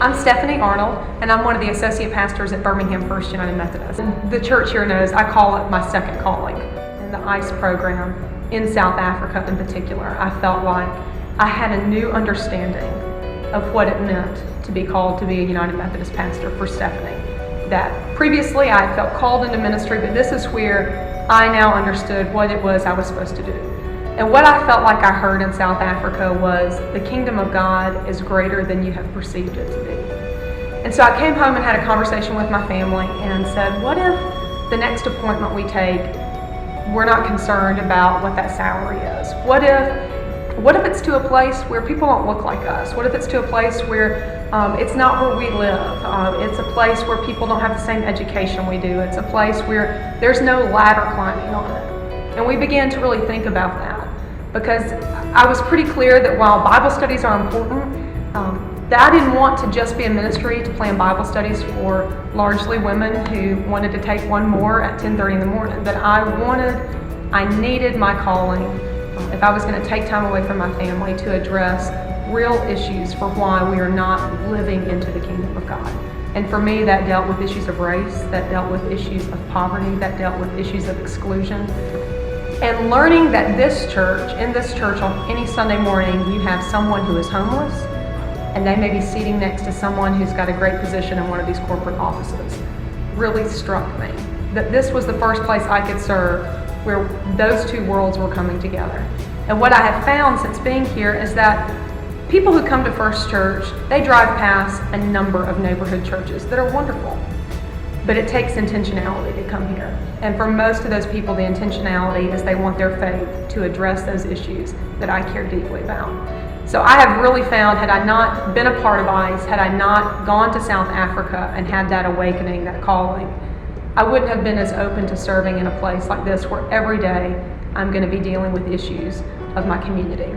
I'm Stephanie Arnold, and I'm one of the associate pastors at Birmingham First United Methodist. The church here knows I call it my second calling. In the ICE program in South Africa in particular, I felt like I had a new understanding of what it meant to be called to be a United Methodist pastor for Stephanie. That previously I had felt called into ministry, but this is where I now understood what it was I was supposed to do. And what I felt like I heard in South Africa was the kingdom of God is greater than you have perceived it to be. And so I came home and had a conversation with my family and said, what if the next appointment we take, we're not concerned about what that salary is? What if it's to a place where people don't look like us? What if it's to a place where it's not where we live? It's a place where people don't have the same education we do. It's a place where there's no ladder climbing on it. And we began to really think about that, because I was pretty clear that while Bible studies are important, that I didn't want to just be a ministry to plan Bible studies for largely women who wanted to take one more at 10:30 in the morning. That I needed my calling, if I was going to take time away from my family, to address real issues for why we are not living into the kingdom of God. And for me, that dealt with issues of race, that dealt with issues of poverty, that dealt with issues of exclusion. And learning that in this church, on any Sunday morning, you have someone who is homeless, and they may be seating next to someone who's got a great position in one of these corporate offices, really struck me. That this was the first place I could serve where those two worlds were coming together. And what I have found since being here is that people who come to First Church, they drive past a number of neighborhood churches that are wonderful. But it takes intentionality to come here. And for most of those people, the intentionality is they want their faith to address those issues that I care deeply about. So I have really found, had I not been a part of ICE, had I not gone to South Africa and had that awakening, that calling, I wouldn't have been as open to serving in a place like this where every day I'm going to be dealing with issues of my community.